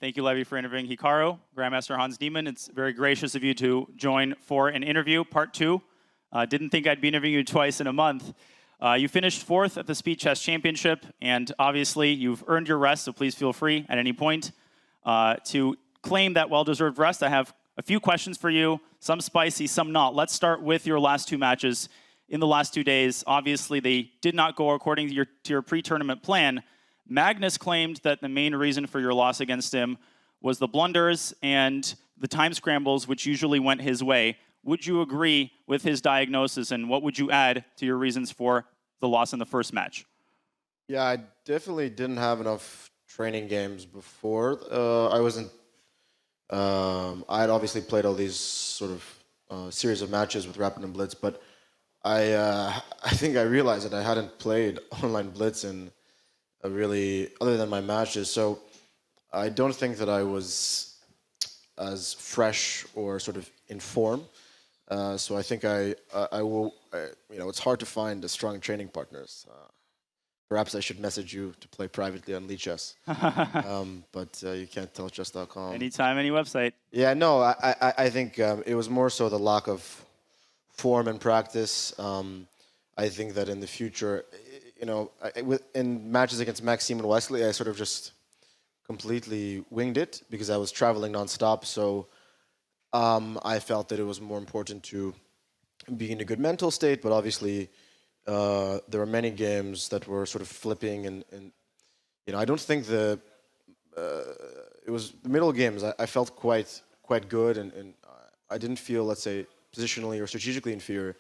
Thank you, Levy, for interviewing Hikaru. Grandmaster Hans Niemann, it's very gracious of you to join for an interview, part 2. Didn't think I'd be interviewing you twice in a month. You finished 4th at the Speed Chess Championship, and obviously you've earned your rest, so please feel free at any point to claim that well-deserved rest. I have a few questions for you, some spicy, some not. Let's start with your last 2 matches in the last 2 days. Obviously, they did not go according to your pre-tournament plan. Magnus claimed that the main reason for your loss against him was the blunders and the time scrambles, which usually went his way. Would you agree with his diagnosis, and what would you add to your reasons for the loss in the first match? Yeah, I definitely didn't have enough training games before. I wasn't. I had obviously played all these sort of series of matches with Rapid and Blitz, but I think I realized that I hadn't played online Blitz in really, other than my matches. So I don't think that I was as fresh or sort of in form. So I think I will. It's hard to find strong training partners. Perhaps I should message you to play privately on Chess. But you can't tell Chess.com. Anytime, any website. Yeah, no, I think it was more so the lack of form and practice. I think that in the future, in matches against Maxime and Wesley, I sort of just completely winged it because I was traveling nonstop. So I felt that it was more important to be in a good mental state, but obviously there were many games that were sort of flipping, and I don't think it was the middle games. I felt quite good, and I didn't feel, let's say, positionally or strategically inferior,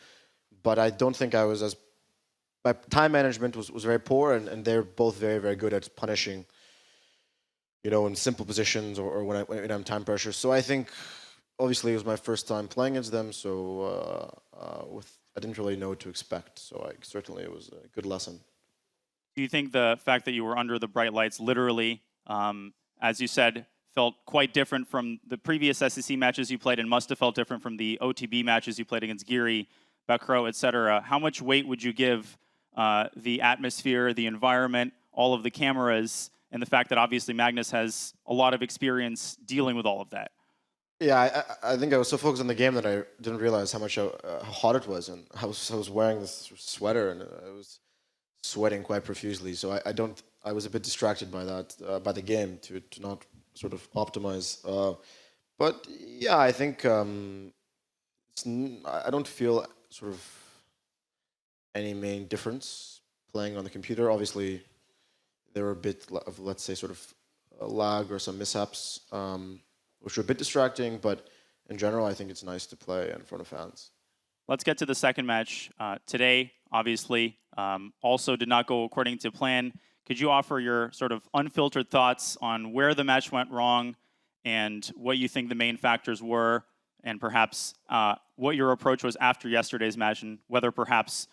but I don't think I was as. My time management was very poor, and they're both very, very good at punishing, in simple positions or when I'm time pressure. So I think, obviously, it was my first time playing against them, so I didn't really know what to expect. So certainly it was a good lesson. Do you think the fact that you were under the bright lights, literally, as you said, felt quite different from the previous SEC matches you played, and must have felt different from the OTB matches you played against Giri, Bakro, etc.? How much weight would you give the atmosphere, the environment, all of the cameras, and the fact that obviously Magnus has a lot of experience dealing with all of that? Yeah, I think I was so focused on the game that I didn't realize how much how hot it was, and I was wearing this sweater, and I was sweating quite profusely. So I was a bit distracted by that, by the game, to not sort of optimize. But yeah, I think I don't feel sort of any main difference playing on the computer. Obviously, there were a bit of, let's say, sort of a lag or some mishaps, which were a bit distracting, but in general, I think it's nice to play in front of fans. Let's get to the second match. Today, obviously, also did not go according to plan. Could you offer your sort of unfiltered thoughts on where the match went wrong and what you think the main factors were, and perhaps what your approach was after yesterday's match, and whether perhaps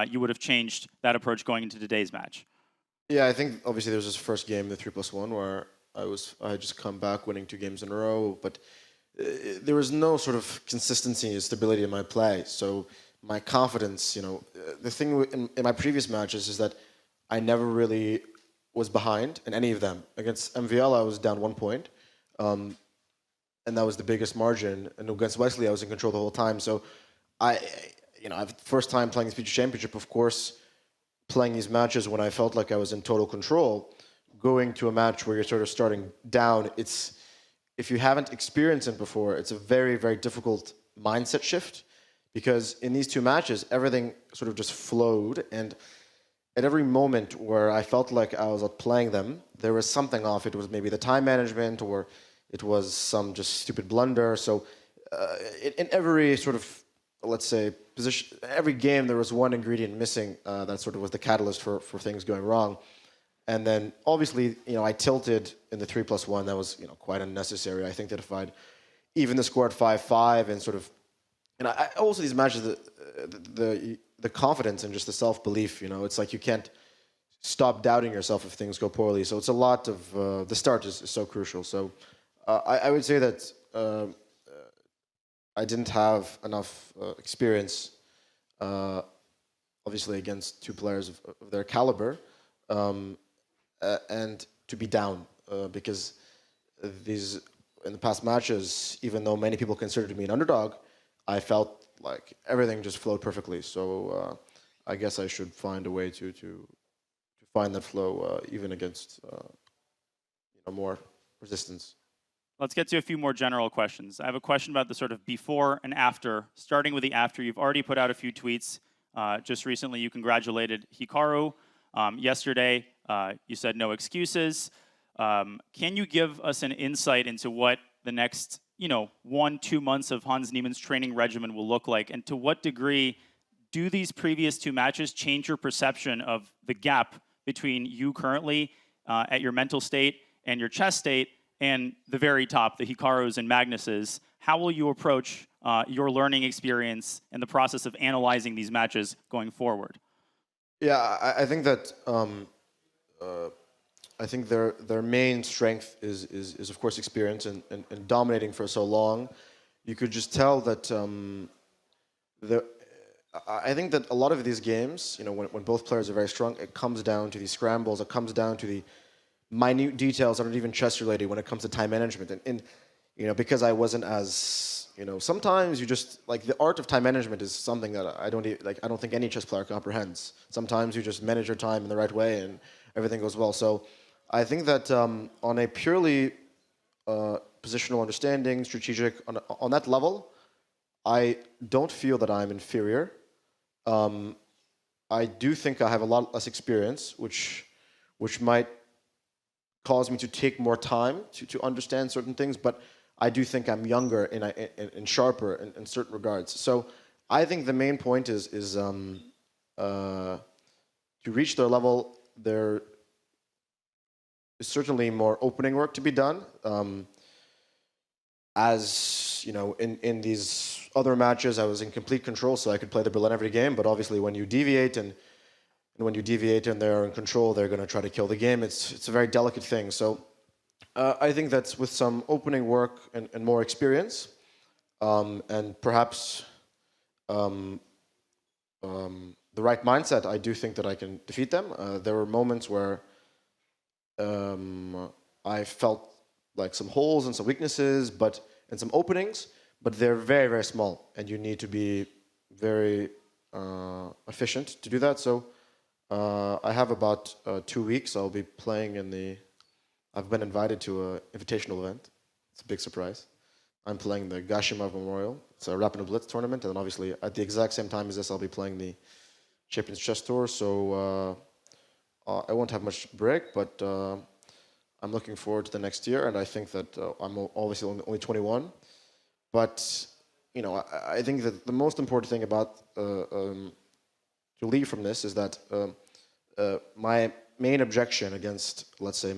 you would have changed that approach going into today's match? Yeah, I think obviously there was this first game, the 3+1, where I had just come back winning 2 games in a row, but there was no sort of consistency and stability in my play. So my confidence, the thing in my previous matches is that I never really was behind in any of them. Against MVL, I was down 1 point, and that was the biggest margin. And against Wesley, I was in control the whole time. So first time playing the Speed Championship, of course, playing these matches when I felt like I was in total control, going to a match where you're sort of starting down, if you haven't experienced it before, it's a very, very difficult mindset shift, because in these 2 matches, everything sort of just flowed, and at every moment where I felt like I was playing them, there was something off. It was maybe the time management, or it was some just stupid blunder. So in every sort of, let's say, position, every game, there was one ingredient missing that sort of was the catalyst for things going wrong. And then, obviously, I tilted in the 3+1. That was, quite unnecessary. I think that if I'd even the score at 5-5 and sort of, and I also these matches, the confidence and just the self-belief, it's like you can't stop doubting yourself if things go poorly. So it's a lot of, the start is so crucial. So I would say that I didn't have enough experience, obviously, against 2 players of their caliber, and to be down, because these in the past matches, even though many people considered me an underdog, I felt like everything just flowed perfectly. So I guess I should find a way to find that flow even against more resistance. Let's get to a few more general questions. I have a question about the sort of before and after. Starting with the after, you've already put out a few tweets. Just recently, you congratulated Hikaru. Yesterday, you said no excuses. Can you give us an insight into what the next 1-2 months of Hans Niemann's training regimen will look like, and to what degree do these previous 2 matches change your perception of the gap between you currently at your mental state and your chess state and the very top, the Hikaru's and Magnus's? How will you approach your learning experience and the process of analyzing these matches going forward? Yeah, I think that their main strength is of course experience and dominating for so long. You could just tell that I think that a lot of these games, when both players are very strong, it comes down to these scrambles. It comes down to the minute details that aren't even chess related when it comes to time management. And because I wasn't as, sometimes you just, like, the art of time management is something that I don't think any chess player comprehends. Sometimes you just manage your time in the right way and everything goes well. So I think that on a purely positional understanding, strategic, on that level, I don't feel that I'm inferior. I do think I have a lot less experience, which might cause me to take more time to understand certain things, but I do think I'm younger and sharper in certain regards. So I think the main point is to reach their level. There is certainly more opening work to be done. As in these other matches, I was in complete control, so I could play the Berlin every game. But obviously, when you deviate and they're in control, they're going to try to kill the game. It's a very delicate thing. So I think that's with some opening work and more experience, and perhaps the right mindset, I do think that I can defeat them. There were moments where I felt like some holes and some weaknesses, and some openings, but they're very, very small, and you need to be very efficient to do that. So I have about 2 weeks. I'll be playing I've been invited to an invitational event. It's a big surprise. I'm playing the Gashimov Memorial. It's a Rapid Blitz tournament, and then obviously at the exact same time as this, I'll be playing the Champions Chess Tour. So I won't have much break, but I'm looking forward to the next year, and I think that I'm obviously only 21. But I think that the most important thing about to leave from this is that my main objection against, let's say,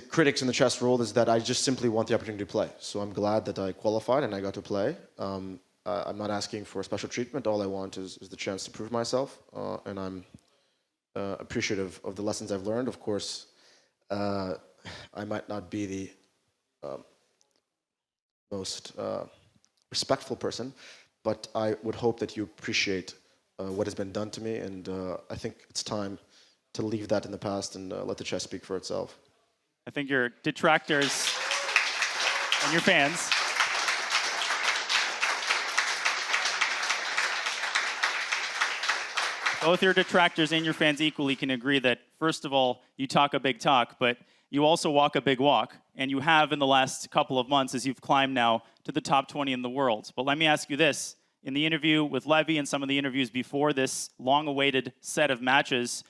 critics in the chess world is that I just simply want the opportunity to play. So I'm glad that I qualified and I got to play. I'm not asking for special treatment. All I want is the chance to prove myself, and I'm appreciative of the lessons I've learned. Of course, I might not be the most respectful person, but I would hope that you appreciate what has been done to me, and I think it's time to leave that in the past and let the chess speak for itself. I think your detractors and your fans both your detractors and your fans equally can agree that, first of all, you talk a big talk, but you also walk a big walk, and you have in the last couple of months as you've climbed now to the top 20 in the world. But let me ask you this. In the interview with Levy and some of the interviews before this long-awaited set of matches,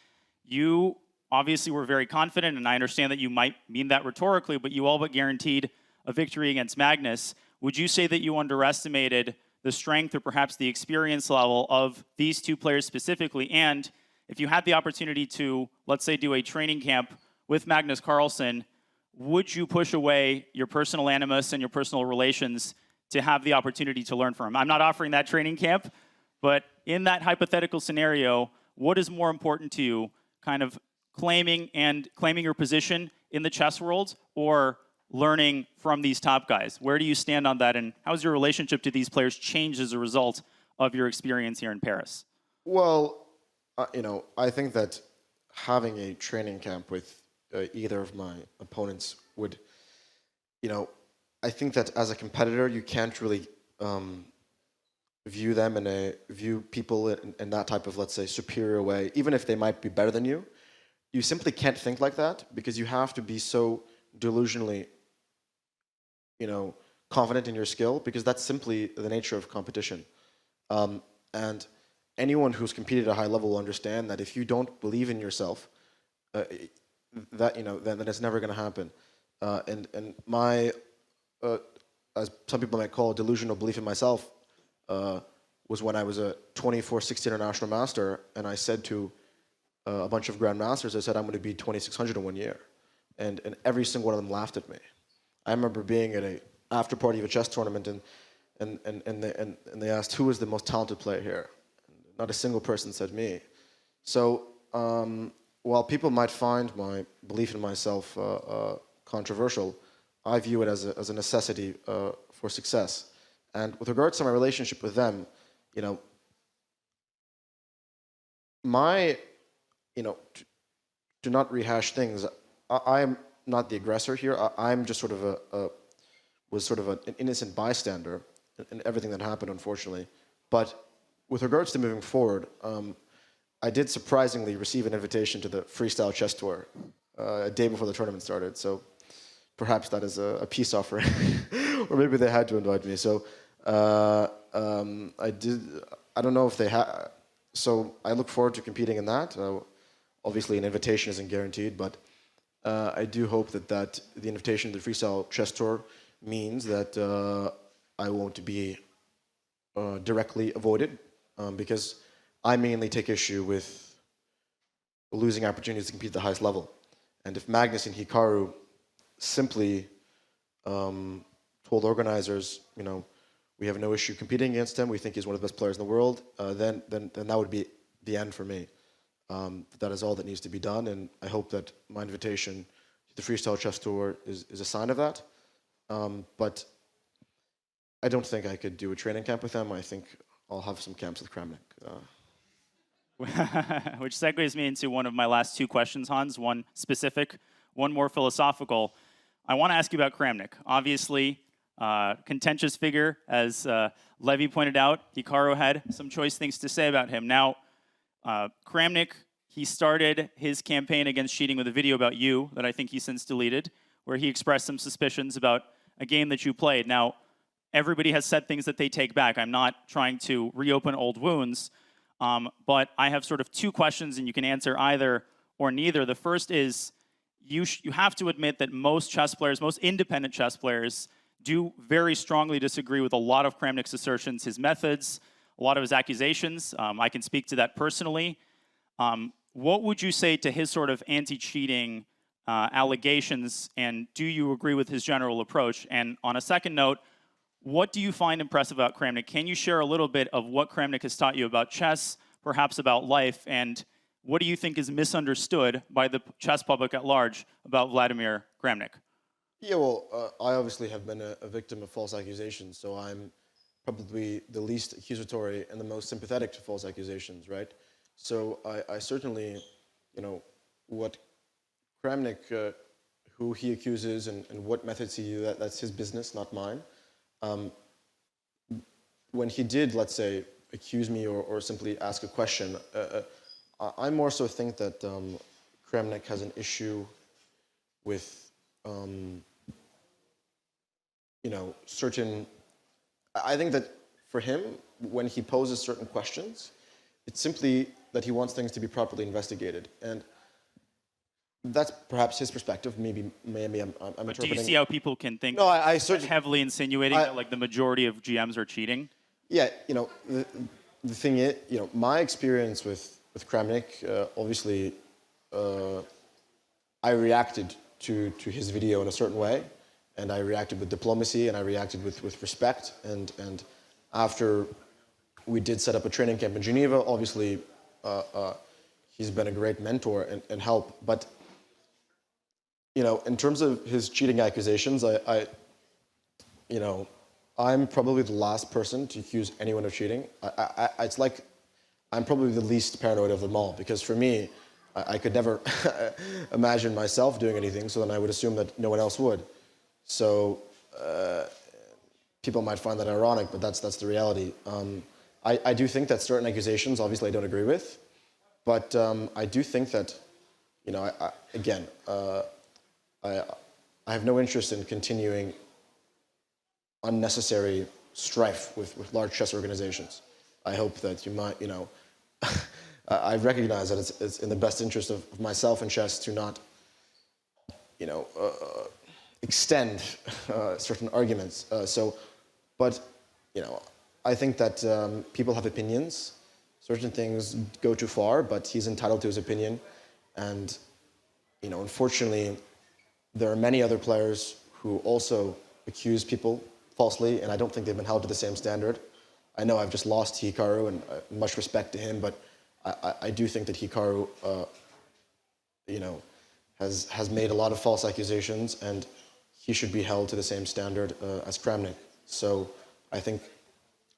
you obviously were very confident, and I understand that you might mean that rhetorically, but you all but guaranteed a victory against Magnus. Would you say that you underestimated the strength or perhaps the experience level of these 2 players specifically? And if you had the opportunity to, let's say, do a training camp with Magnus Carlsen, would you push away your personal animus and your personal relations to have the opportunity to learn from him? I'm not offering that training camp, but in that hypothetical scenario, what is more important to you, kind of claiming your position in the chess world or learning from these top guys? Where do you stand on that, and how has your relationship to these players changed as a result of your experience here in Paris? Well, I think that having a training camp with either of my opponents would, I think that as a competitor, you can't really view people in that type of, let's say, superior way, even if they might be better than you. You simply can't think like that because you have to be so delusionally, confident in your skill, because that's simply the nature of competition. And anyone who's competed at a high level will understand that if you don't believe in yourself, then it's never going to happen. And my, as some people might call it, delusional belief in myself, was when I was a 24/60 international master, and I said to a bunch of grandmasters, I said, I'm going to be 2600 in 1 year, and every single one of them laughed at me. I remember being at a after party of a chess tournament, and they asked who was the most talented player here. Not a single person said me. So while people might find my belief in myself controversial, I view it as a necessity for success. And with regards to my relationship with them, to not rehash things, I'm not the aggressor here. I'm just sort of was sort of an innocent bystander in everything that happened, unfortunately. But with regards to moving forward, I did surprisingly receive an invitation to the Freestyle Chess Tour a day before the tournament started. So perhaps that is a peace offering, or maybe they had to invite me. So I did. I don't know if they had. So I look forward to competing in that. Obviously, an invitation isn't guaranteed, but I do hope that the invitation to the Freestyle Chess Tour means that I won't be directly avoided, because I mainly take issue with losing opportunities to compete at the highest level. And if Magnus and Hikaru simply told organizers, we have no issue competing against him, we think he's one of the best players in the world, then that would be the end for me. That is all that needs to be done, and I hope that my invitation to the Freestyle Chess Tour is a sign of that. But I don't think I could do a training camp with them. I think I'll have some camps with Kramnik. Which segues me into one of my last two questions, Hans. One specific, one more philosophical. I want to ask you about Kramnik. Obviously, contentious figure, as Levy pointed out. Hikaru had some choice things to say about him. Now, Kramnik, he started his campaign against cheating with a video about you that I think he since deleted, where he expressed some suspicions about a game that you played. Now, everybody has said things that they take back. I'm not trying to reopen old wounds, but I have sort of two questions, and you can answer either or neither. The first is, you have to admit that most chess players, most independent chess players, do very strongly disagree with a lot of Kramnik's assertions, his methods, a lot of his accusations. I can speak to that personally. What would you say to his sort of anti-cheating allegations, and do you agree with his general approach? And on a second note, what do you find impressive about Kramnik? Can you share a little bit of what Kramnik has taught you about chess, perhaps about life, and what do you think is misunderstood by the chess public at large about Vladimir Kramnik? Yeah, well, I obviously have been a victim of false accusations, so I'm probably the least accusatory and the most sympathetic to false accusations, right? So I certainly, what Kramnik, who he accuses and what methods he uses, that's his business, not mine. When he did, let's say, accuse me or simply ask a question, I more so think that Kramnik has an issue with, certain. I think that for him, when he poses certain questions, it's simply that he wants things to be properly investigated, and that's perhaps his perspective. Maybe I'm interpreting. Do you see how people can think? No, I certainly heavily insinuating that like the majority of GMs are cheating. Yeah, the thing is, my experience with Kramnik, obviously, I reacted to his video in a certain way, and I reacted with diplomacy, and I reacted with respect, and after we did set up a training camp in Geneva, obviously, he's been a great mentor and help, but in terms of his cheating accusations, I'm probably the last person to accuse anyone of cheating. It's like I'm probably the least paranoid of them all, because for me, I could never imagine myself doing anything, so then I would assume that no one else would. So people might find that ironic, but that's the reality. I do think that certain accusations, obviously, I don't agree with, but I do think that, you know, I have no interest in continuing unnecessary strife with large chess organizations. I hope that you might, you know, I recognize that it's in the best interest of myself and chess to not, you know, extend certain arguments. But, you know, I think that people have opinions. Certain things go too far, but he's entitled to his opinion. And, you know, unfortunately, there are many other players who also accuse people falsely, and I don't think they've been held to the same standard. I know I've just lost Hikaru, and much respect to him, but I do think that Hikaru, you know, has made a lot of false accusations, and he should be held to the same standard as Kramnik. So I think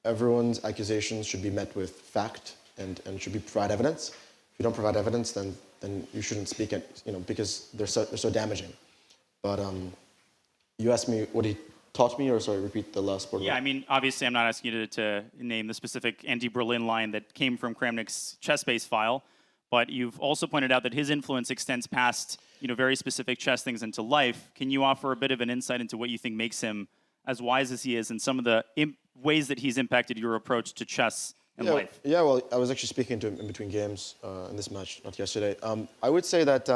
everyone's accusations should be met with fact and should provide evidence. If you don't provide evidence, then you shouldn't speak it, you know, because they're so damaging. But you asked me what he taught me, or sorry, repeat the last part. Yeah, I mean, obviously, I'm not asking you to name the specific anti-Berlin line that came from Kramnik's chess-based file, but you've also pointed out that his influence extends past, you know, very specific chess things into life. Can you offer a bit of an insight into what you think makes him as wise as he is, and some of the ways that he's impacted your approach to chess and life? Yeah, well, I was actually speaking to him in between games in this match, not yesterday. I would say that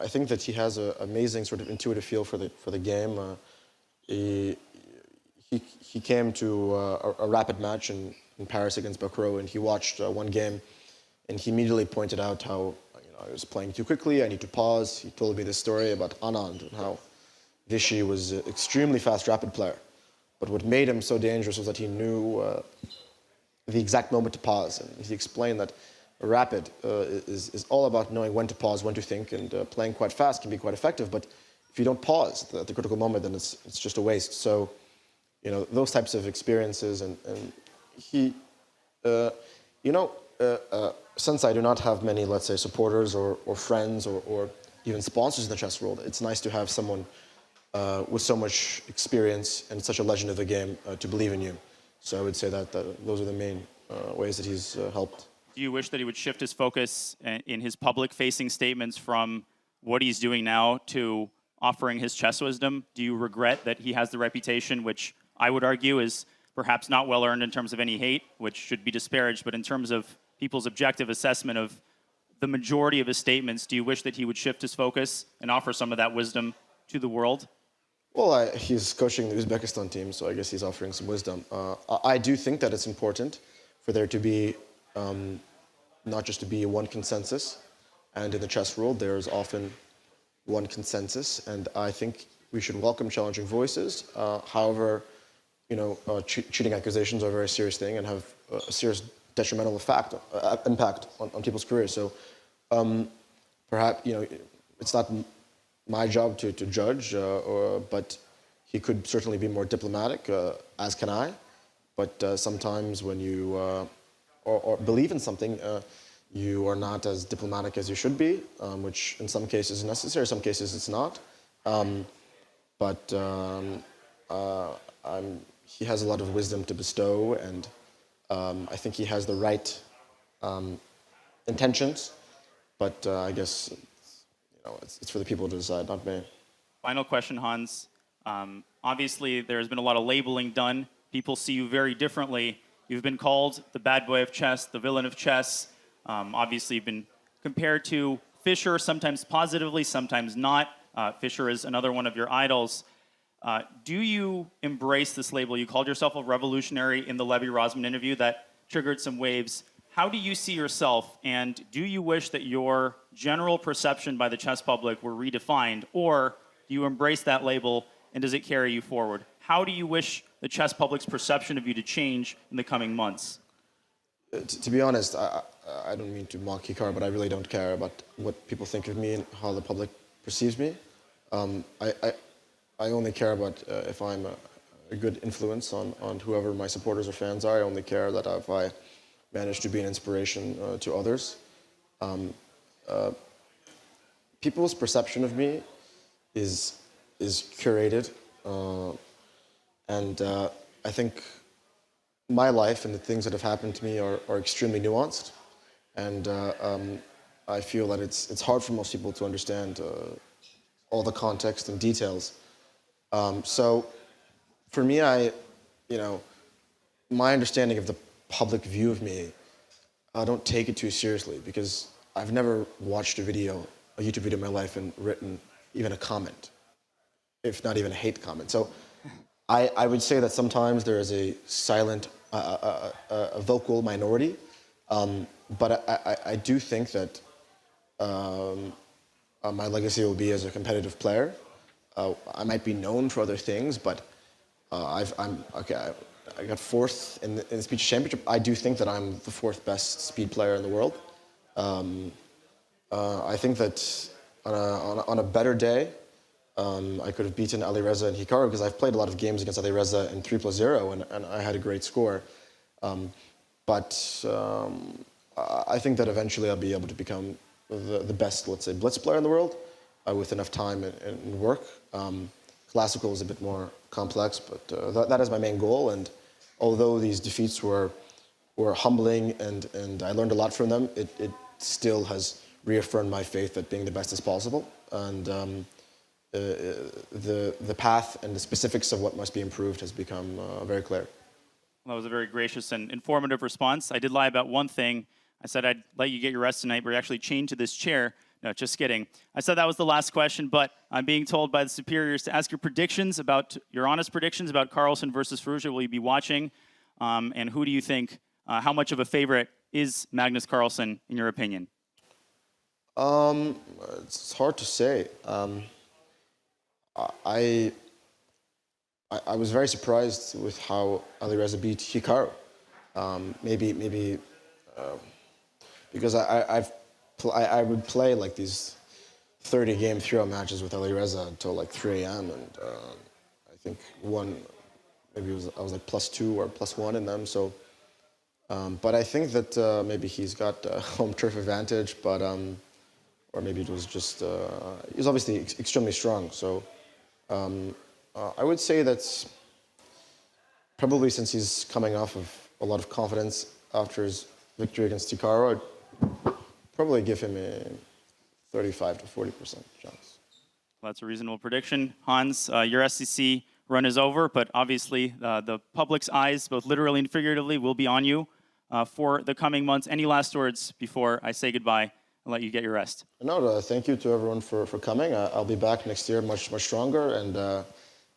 I think that he has an amazing sort of intuitive feel for the game. He came to a rapid match in Paris against Bacrot, and he watched one game, and he immediately pointed out how, you know, I was playing too quickly. I need to pause. He told me this story about Anand and how Vichy was an extremely fast rapid player, but what made him so dangerous was that he knew the exact moment to pause, and he explained that rapid is all about knowing when to pause, when to think, and playing quite fast can be quite effective, but if you don't pause at the critical moment, then it's just a waste. So, you know, those types of experiences, and he, you know, since I do not have many, let's say, supporters or friends or even sponsors in the chess world, it's nice to have someone with so much experience and such a legend of the game to believe in you. So I would say that those are the main ways that he's helped. Do you wish that he would shift his focus in his public-facing statements from what he's doing now to offering his chess wisdom? Do you regret that he has the reputation, which I would argue is perhaps not well-earned in terms of any hate, which should be disparaged, but in terms of people's objective assessment of the majority of his statements, do you wish that he would shift his focus and offer some of that wisdom to the world? Well, he's coaching the Uzbekistan team, so I guess he's offering some wisdom. I do think that it's important for there to be not just to be one consensus, and in the chess world there's often one consensus, and I think we should welcome challenging voices. However, you know, cheating accusations are a very serious thing and have a serious detrimental impact on people's careers. So perhaps, you know, it's not my job to judge, but he could certainly be more diplomatic, as can I. But sometimes when you or believe in something, you are not as diplomatic as you should be, which in some cases is necessary, some cases it's not. He has a lot of wisdom to bestow, and I think he has the right intentions, but I guess it's for the people to decide, not me. Final question, Hans. Obviously, there's been a lot of labeling done. People see you very differently. You've been called the bad boy of chess, the villain of chess. Obviously, you've been compared to Fischer, sometimes positively, sometimes not. Fischer is another one of your idols. Do you embrace this label? You called yourself a revolutionary in the Levy-Rosman interview that triggered some waves. How do you see yourself, and do you wish that your general perception by the chess public were redefined, or do you embrace that label, and does it carry you forward? How do you wish the chess public's perception of you to change in the coming months? To be honest, I don't mean to mock Hikaru, but I really don't care about what people think of me and how the public perceives me. I only care about if I'm a good influence on whoever my supporters or fans are. I only care that if I manage to be an inspiration to others. People's perception of me is curated, and I think my life and the things that have happened to me are extremely nuanced, and I feel that it's hard for most people to understand all the context and details. So for me, my understanding of the public view of me, I don't take it too seriously because I've never watched a YouTube video in my life and written even a comment, if not even a hate comment. So I would say that sometimes there is a silent, a vocal minority, but I do think that my legacy will be as a competitive player. I might be known for other things, but I got fourth in the speed championship. I do think that I'm the fourth best speed player in the world. I think that on a better day, I could have beaten Alireza and Hikaru because I've played a lot of games against Alireza in 3+0, and I had a great score. But I think that eventually I'll be able to become the best, let's say, blitz player in the world with enough time and work. Classical is a bit more complex, but that is my main goal. And although these defeats were humbling and I learned a lot from them, it still has reaffirmed my faith that being the best is possible. And the path and the specifics of what must be improved has become very clear. Well, that was a very gracious and informative response. I did lie about one thing. I said I'd let you get your rest tonight, but you're actually chained to this chair. No, just kidding. I said that was the last question, but I'm being told by the superiors to ask your honest predictions about Carlsen versus Ferrugia. Will you be watching? And who do you think, how much of a favorite is Magnus Carlsen, in your opinion? It's hard to say. I was very surprised with how Alireza beat Hikaru. Maybe because I would play like these 30-game 3-0 matches with Alireza until like 3 a.m. and I think I was like +2 or +1 in them. So, but I think that maybe he's got home turf advantage, but or maybe it was just he's obviously extremely strong. So I would say that probably since he's coming off of a lot of confidence after his victory against Hikaru, I'd probably give him a 35 to 40% chance. Well, that's a reasonable prediction. Hans, your SEC run is over, but obviously the public's eyes, both literally and figuratively, will be on you for the coming months. Any last words before I say goodbye and let you get your rest? No, thank you to everyone for coming. I'll be back next year much stronger, and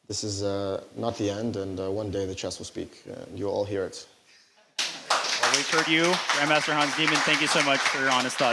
this is not the end, and one day the chess will speak, and you'll all hear it. Well, we've heard you, Grandmaster Hans Niemann. Thank you so much for your honest thoughts.